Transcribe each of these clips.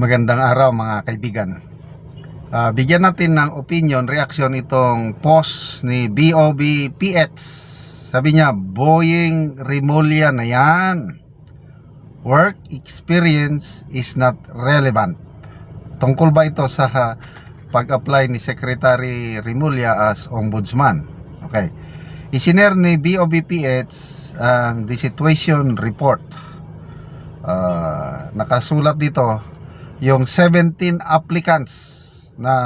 Magandang araw mga kaibigan. Bigyan natin ng opinion, reaction itong post ni BOBPH. Sabi niya, Boying Rimulya na yan. Work experience is not relevant. Tungkol ba ito sa pag-apply ni Secretary Rimulya as Ombudsman? Okay. Isinare ni BOBPH ang The Situation Report. Nakasulat dito yung 17 applicants na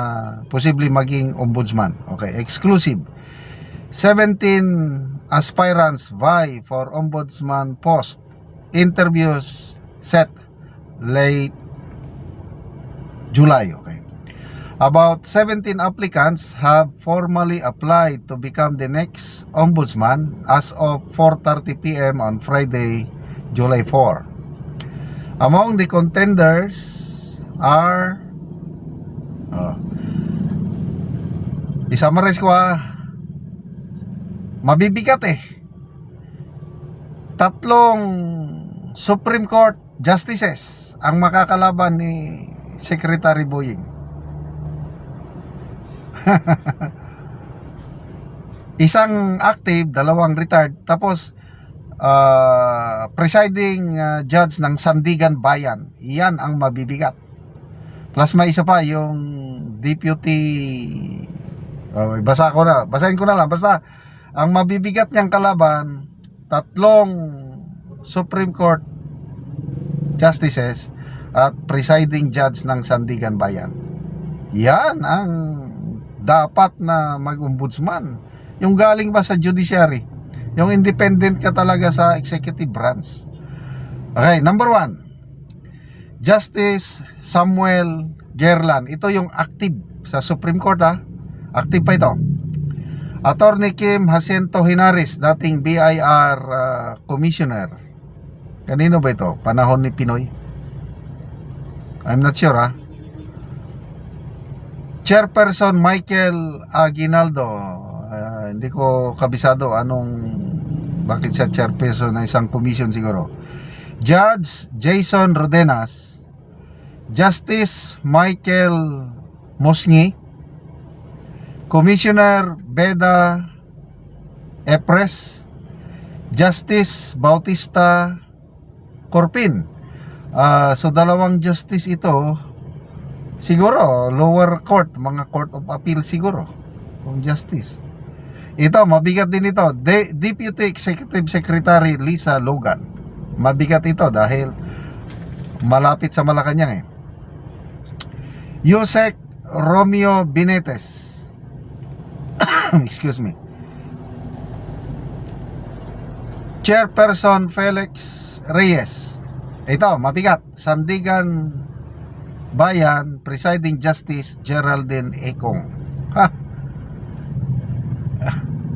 posible maging ombudsman. Okay, exclusive. 17 aspirants vie for ombudsman post. Interviews set late July. Okay. About 17 applicants have formally applied to become the next ombudsman as of 4:30 p.m. on Friday, July 4. Among the contenders are i-summarize ko mabibigat tatlong Supreme Court justices ang makakalaban ni Secretary Boying. Isang active, dalawang retired, tapos presiding judge ng Sandigan Bayan. Iyan ang mabibigat. Plus may isa pa yung deputy, basahin ko na lang, basta ang mabibigat niyang kalaban, tatlong Supreme Court justices at presiding judge ng Sandigan Bayan. Yan ang dapat na mag-ombudsman. Yung galing ba sa judiciary, yung independent ka talaga sa executive branch. Okay, number 1, Justice Samuel Gerlan. Ito yung active sa Supreme Court Active pa ito. Attorney Kim Jacinto Henares, dating BIR Commissioner. Kanino ba ito? Panahon ni Pinoy? I'm not sure Chairperson Michael Aguinaldo. Hindi ko kabisado bakit siya chairperson ng isang commission siguro. Judge Jason Rodenas, Justice Michael Mosngi, Commissioner Beda Epres, Justice Bautista Corpin. So dalawang justice ito, siguro lower court, mga court of appeal siguro, kung justice. Ito, mabigat din ito. Deputy Executive Secretary Lisa Logan. Mabigat ito dahil malapit sa Malacanang Yusek Romeo Binetes. Excuse me. Chairperson Felix Reyes. Ito, mabigat. Sandigan Bayan Presiding Justice Geraldine Econg.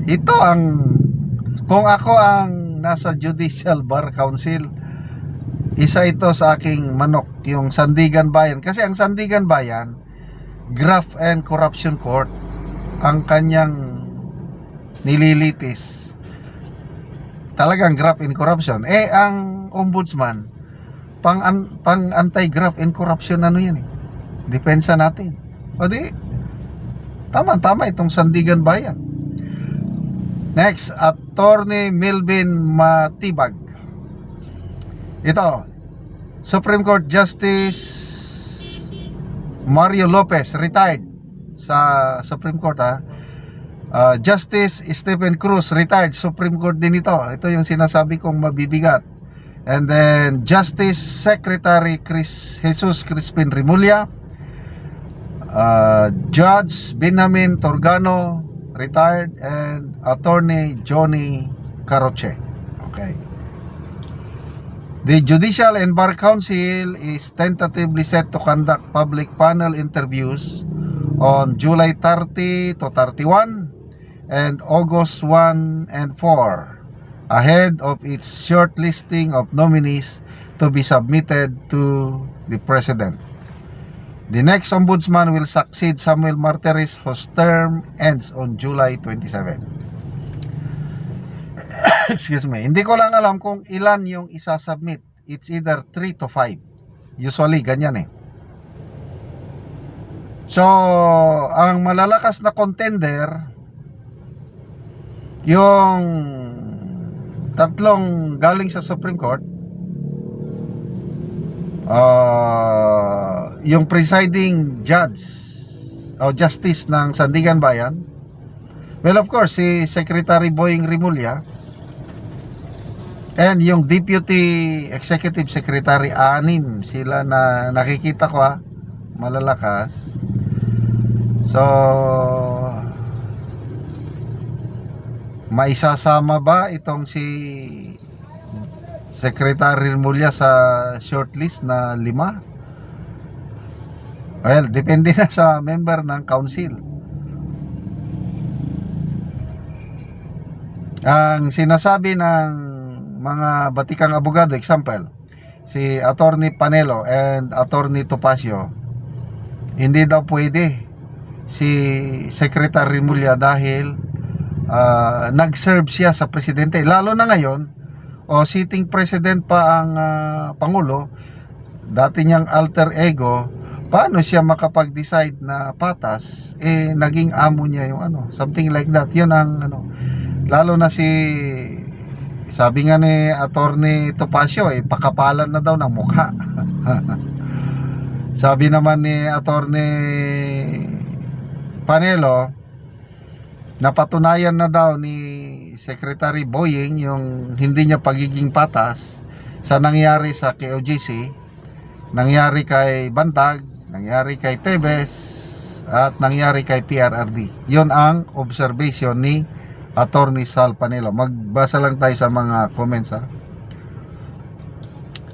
Ito kung ako ang nasa Judicial Bar Council, isa ito sa aking manok, yung Sandigan Bayan. Kasi ang Sandigan Bayan, Graft and Corruption Court ang kanyang nililitis. Talagang graft and corruption. Ang ombudsman, pang anti-graft and corruption yan depensa natin. O di, tama itong Sandigan Bayan. Next, Attorney Melvin Matibag. Ito, Supreme Court Justice Mario Lopez, retired sa Supreme Court Justice Stephen Cruz, retired, Supreme Court din ito. Ito yung sinasabi kong mabibigat. And then Justice Secretary Jesus Crispin Rimulya, Judge Benjamin Torgano, retired, and Attorney Johnny Caroche. Okay. The Judicial and Bar Council is tentatively set to conduct public panel interviews on July 30 to 31 and August 1 and 4 ahead of its shortlisting of nominees to be submitted to the President. The next ombudsman will succeed Samuel Martires, whose term ends on July 27. Excuse me. Hindi ko lang alam kung ilan yung isasubmit. It's either 3 to 5. Usually, ganyan So, ang malalakas na contender, yung tatlong galing sa Supreme Court, yung presiding judge o justice ng Sandigan Bayan, well, of course, si Secretary Boying Rimulya, and yung Deputy Executive Secretary, anim sila na nakikita ko, malalakas. So, maisasama ba itong si Secretary Rimulya sa shortlist na 5? Well, depende na sa member ng council. Ang sinasabi ng mga batikang abogado, example, si Attorney Panelo and Attorney Topacio, hindi daw pwede si Secretary Rimulya dahil nag-serve siya sa presidente. Lalo na ngayon, sitting president pa ang Pangulo, dati niyang alter ego, paano siya makapag-decide na patas, naging amo niya yung something like that. Yun ang lalo na sabi nga ni Attorney Topacio, pakapalan na daw ng mukha. Sabi naman ni Attorney Panelo, napatunayan na daw ni Secretary Boying yung hindi niya pagiging patas sa nangyari sa KOJC, nangyari kay Bantag, nangyari kay Tebes, at nangyari kay PRRD. Yun ang observation ni Attorney Sal Panelo. Magbasa lang tayo sa mga comments,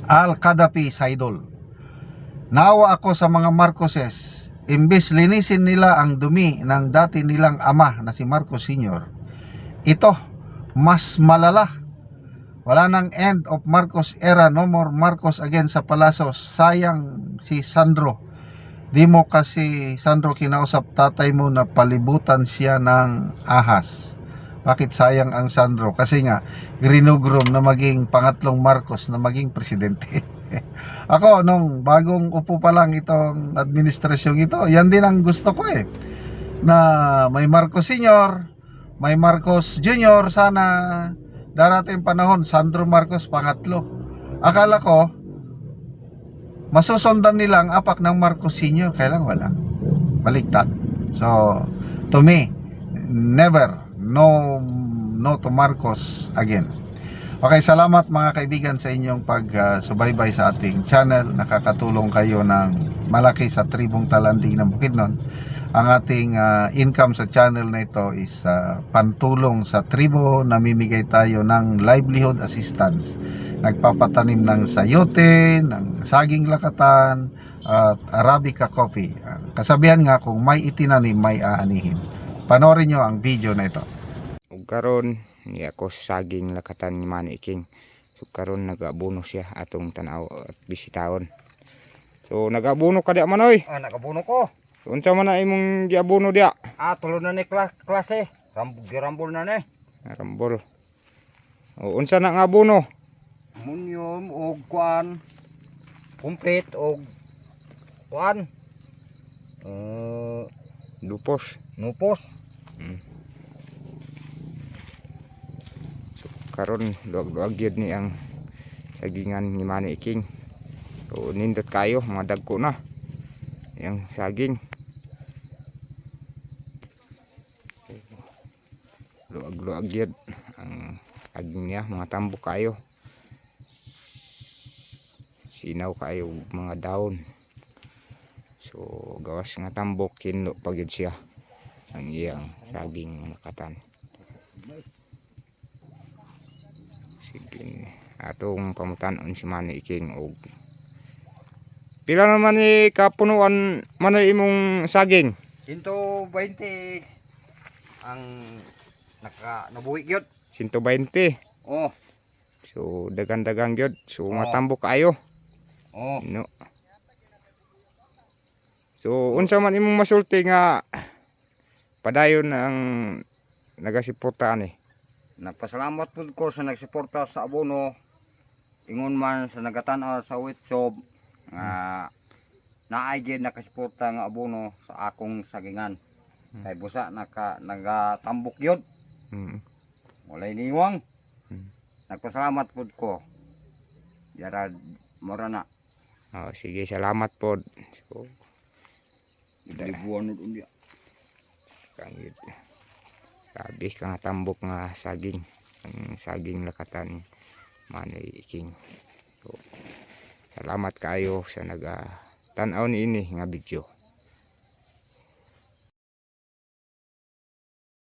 Al-Kadapi Saidol: naawa ako sa mga Marcoses. Imbes linisin nila ang dumi ng dati nilang ama na si Marcos Sr., ito mas malala. Wala nang end of Marcos era, no more Marcos again sa Palacios. Sayang si Sandro. Di mo kasi Sandro kinausap tatay mo na palibutan siya ng ahas. Bakit sayang ang Sandro? Kasi nga grinugrom na maging pangatlong Marcos na maging presidente. Ako, nung bagong upo pa lang itong administrasyong ito, yan din ang gusto ko na may Marcos Sr., may Marcos Jr., sana darating panahon, Sandro Marcos pangatlo. Akala ko, masusundan nilang apak ng Marcos Sr., kailang wala. Baliktad. So, to me, never, no to Marcos again. Okay, salamat mga kaibigan sa inyong pagsubaybay sa ating channel. Nakakatulong kayo ng malaki sa Tribong Talanding ng Bukidnon. Ang ating income sa channel na ito is pantulong sa tribo. Namimigay tayo ng livelihood assistance. Nagpapatanim ng sayote, ng saging lakatan, at Arabica coffee. Kasabihan nga, kung may itinanim, may aanihin. Panoorin nyo ang video na ito. Karon ni ako saging lakatan ni Manny King. So karon nagabuno siya atong tanaw at bisitahon. So nagabuno ka diya Manoy? Nagabuno ko. So, unsa man na imong giabuno diya? Tulo na ni klase. Rambol na ni. Rambol. O unsa na nga abuno? Munyom og kuan. Complete og kuan. Lupos. Nupos. Karon luag-luag gyud ni ang sagingan ni Manny King. So nindot kayo, mga dagko na yang saging. Luag-luag gyud ang saging niya, mga tambok kayo. Sinaw kayo mga daon. So gawas nga tambok kinlo pagyud siya ang iyang saging lakatan. Atong pamutan-on si Manny King og pila naman ni kapunuan man imong saging? 120 ang nabuhi gyud. 120. Oh. So dagan-dagang gyud. So matambok kayo. Oh. No. So unsa man imong masulti nga padayon ang nagasuporta ani? Nagpasalamat pud ko sa nagsuporta sa abono. Ingon man sa nagatan-aw sa Witsob nga naay gyud nakasuporta nga abono sa akong sagingan. Kay busa nagatambok yun. Mm. Walay niwang. Hmm. Nagpasalamat pud ko. Yara mora na. Oh, sige, salamat po. So, Libuan nun unya. kangit. Grabe ka nga tambok nga saging. Ang saging lakatan Manoy King. So, salamat kayo sa naga tanaw ni ini nga video.